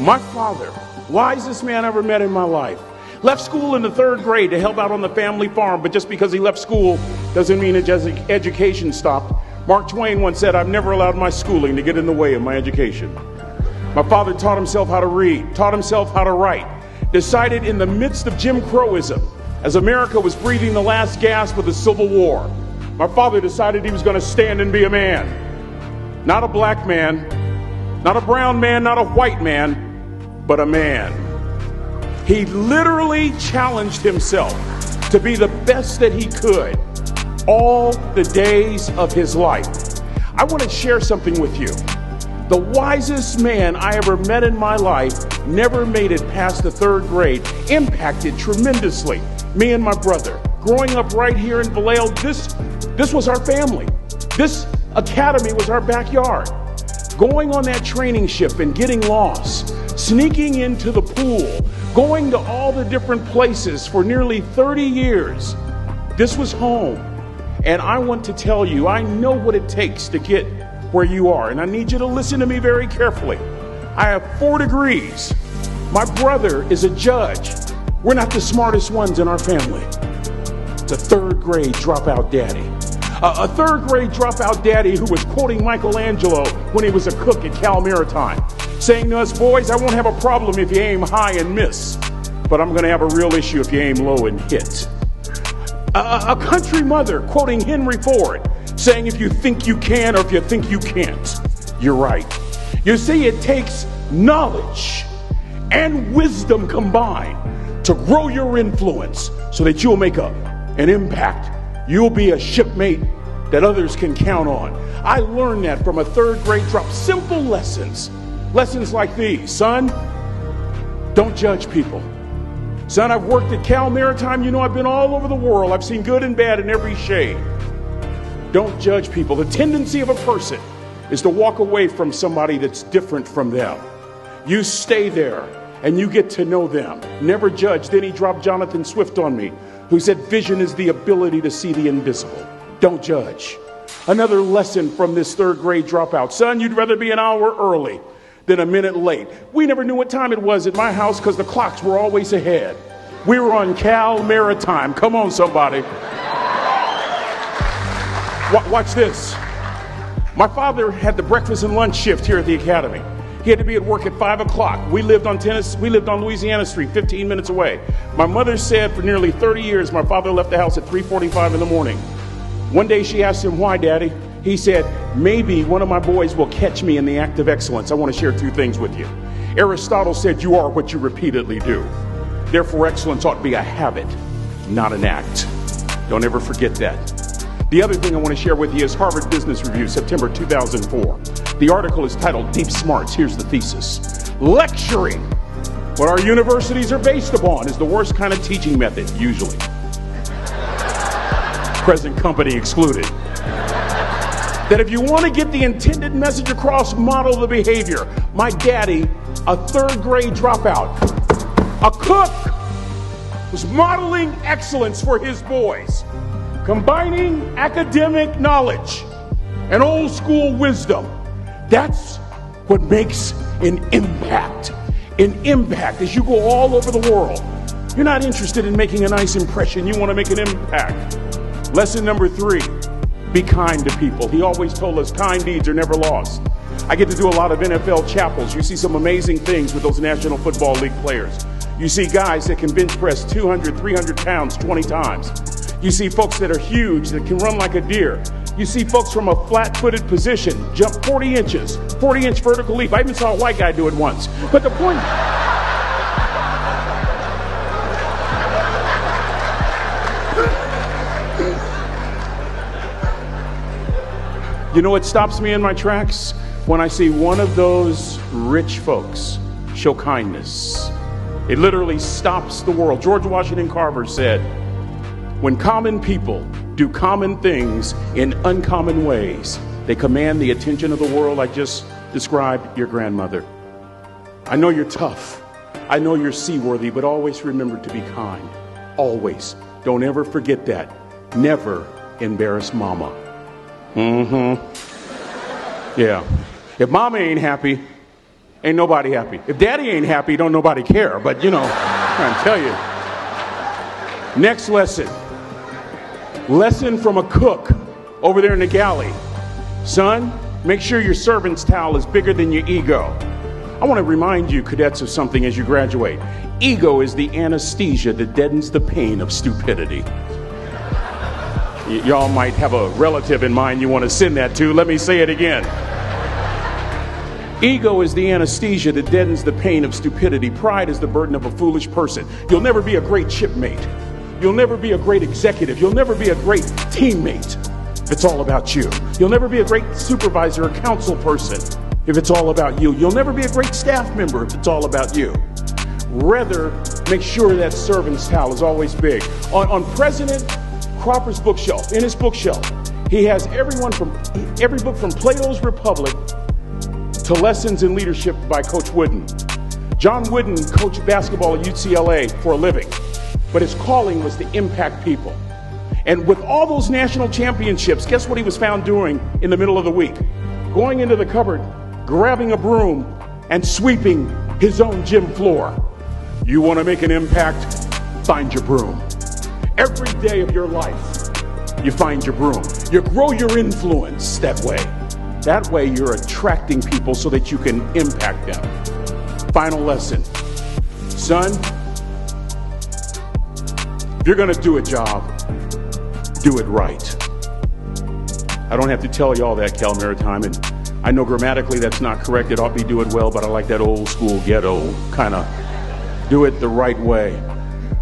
My father, wisest man I ever met in my life, left school in the 3rd grade to help out on the family farm, but just because he left school doesn't mean his education stopped. Mark Twain once said, "I've never allowed my schooling to get in the way of my education." My father taught himself how to read, taught himself how to write, decided in the midst of Jim Crowism, as America was breathing the last gasp of the Civil War, my father decided he was going to stand and be a man. Not a black man, not a brown man, not a white man, but a man. He literally challenged himself to be the best that he could all the days of his life. I want to share something with you. The wisest man I ever met in my life never made it past the 3rd grade, impacted tremendously me and my brother. Growing up right here in Vallejo, this was our family. This academy was our backyard. Going on that training ship and getting lost, sneaking into the pool, going to all the different places for nearly 30 years. This was home. And I want to tell you, I know what it takes to get where you are. And I need you to listen to me very carefully. I have 4 degrees. My brother is a judge. We're not the smartest ones in our family. It's a 3rd grade dropout daddy. A 3rd grade dropout daddy who was quoting Michelangelo when he was a cook at Cal Maritime, saying to us, "Boys, I won't have a problem if you aim high and miss, but I'm going to have a real issue if you aim low and hit." A country mother quoting Henry Ford, saying, "If you think you can or if you think you can't, you're right." You see, it takes knowledge and wisdom combined to grow your influence so that you'll make an impact. You'll be a shipmate that others can count on. I learned that from a 3rd grade drop. Simple lessons. Lessons like these. Son, don't judge people. Son, I've worked at Cal Maritime. You know, I've been all over the world. I've seen good and bad in every shade. Don't judge people. The tendency of a person is to walk away from somebody that's different from them. You stay there and you get to know them. Never judge. Then he dropped Jonathan Swift on me, who said vision is the ability to see the invisible. Don't judge. Another lesson from this 3rd grade dropout. Son, you'd rather be an hour early than a minute late. We never knew what time it was at my house because the clocks were always ahead. We were on Cal Maritime. Come on, somebody. Watch this. My father had the breakfast and lunch shift here at the academy. He had to be at work at 5 o'clock. We lived on Louisiana Street, 15 minutes away. My mother said for nearly 30 years, my father left the house at 3:45 in the morning. One day she asked him, "Why, Daddy?" He said, "Maybe one of my boys will catch me in the act of excellence." I want to share 2 things with you. Aristotle said, "You are what you repeatedly do." Therefore, excellence ought to be a habit, not an act. Don't ever forget that. The other thing I want to share with you is Harvard Business Review, September 2004. The article is titled Deep Smarts. Here's the thesis. Lecturing, what our universities are based upon, is the worst kind of teaching method, usually. Present company excluded. That if you want to get the intended message across, model the behavior. My daddy, a 3rd grade dropout, a cook, was modeling excellence for his boys, combining academic knowledge and old school wisdom. That's what makes an impact. An impact as you go all over the world. You're not interested in making a nice impression. You want to make an impact. Lesson number 3, be kind to people. He always told us kind deeds are never lost. I get to do a lot of NFL chapels. You see some amazing things with those National Football League players. You see guys that can bench press 200, 300 pounds 20 times. You see folks that are huge, that can run like a deer. You see folks from a flat-footed position jump 40 inches, 40-inch vertical leap. I even saw a white guy do it once. But the point... You know what stops me in my tracks? When I see one of those rich folks show kindness. It literally stops the world. George Washington Carver said, "When common people do common things in uncommon ways, they command the attention of the world." I just described your grandmother. I know you're tough. I know you're seaworthy, but always remember to be kind. Always. Don't ever forget that. Never embarrass mama. Yeah. If mama ain't happy, Ain't nobody happy. If daddy ain't happy, don't nobody care. But you know, I'm trying to tell you. Next lesson. Lesson from a cook over there in the galley. Son, make sure your servant's towel is bigger than your ego. I want to remind you, cadets, of something as you graduate. Ego is the anesthesia that deadens the pain of stupidity. Y'all might have a relative in mind you want to send that to. Let me say it again. Ego is the anesthesia that deadens the pain of stupidity. Pride is the burden of a foolish person. You'll never be a great shipmate. You'll never be a great executive. You'll never be a great teammate if it's all about you. You'll never be a great supervisor or council person if it's all about you. You'll never be a great staff member if it's all about you. Rather, make sure that servant's towel is always big. On President Cropper's bookshelf, in his bookshelf, he has every book from Plato's Republic to Lessons in Leadership by Coach Wooden. John Wooden coached basketball at UCLA for a living, but his calling was to impact people. And with all those national championships, guess what he was found doing in the middle of the week? Going into the cupboard, grabbing a broom, and sweeping his own gym floor. You want to make an impact? Find your broom. Every day of your life, you find your broom. You grow your influence that way. That way you're attracting people so that you can impact them. Final lesson. Son, if you're going to do a job, do it right. I don't have to tell you all that, Cal Maritime, and I know grammatically that's not correct. It ought to be do it well, but I like that old school ghetto kind of do it the right way.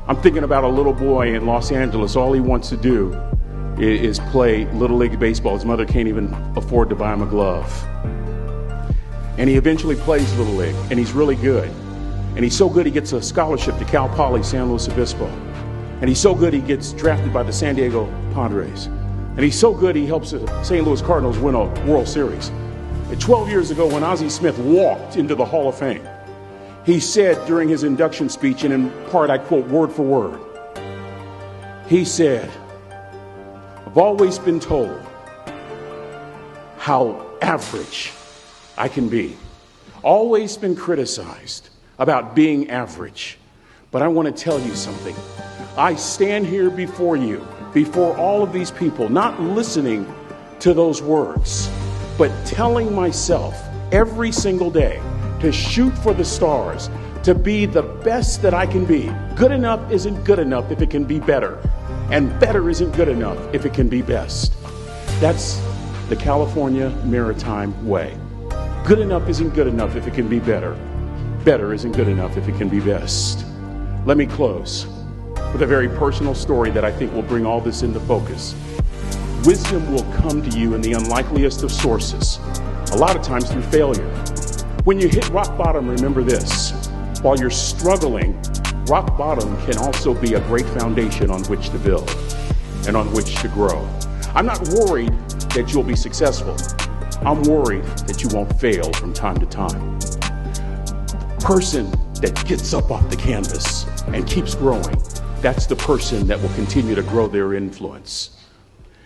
I'm thinking about a little boy in Los Angeles. All he wants to do is play Little League baseball. His mother can't even afford to buy him a glove. And he eventually plays Little League, and he's really good. And he's so good he gets a scholarship to Cal Poly San Luis Obispo. And he's so good he gets drafted by the San Diego Padres. And he's so good he helps the St. Louis Cardinals win a World Series. 12 years ago, when Ozzie Smith walked into the Hall of Fame, he said during his induction speech, and in part I quote word for word, he said, I've always been told how average I can be. Always been criticized about being average. But I want to tell you something. I stand here before you, before all of these people, not listening to those words, but telling myself every single day to shoot for the stars, to be the best that I can be. Good enough isn't good enough if it can be better. And better isn't good enough if it can be best. That's the California Maritime way. Good enough isn't good enough if it can be better. Better isn't good enough if it can be best. Let me close with a very personal story that I think will bring all this into focus. Wisdom will come to you in the unlikeliest of sources, a lot of times through failure. When you hit rock bottom, remember this. While you're struggling, rock bottom can also be a great foundation on which to build and on which to grow. I'm not worried that you'll be successful. I'm worried that you won't fail from time to time. Person that gets up off the canvas and keeps growing, that's the person that will continue to grow their influence.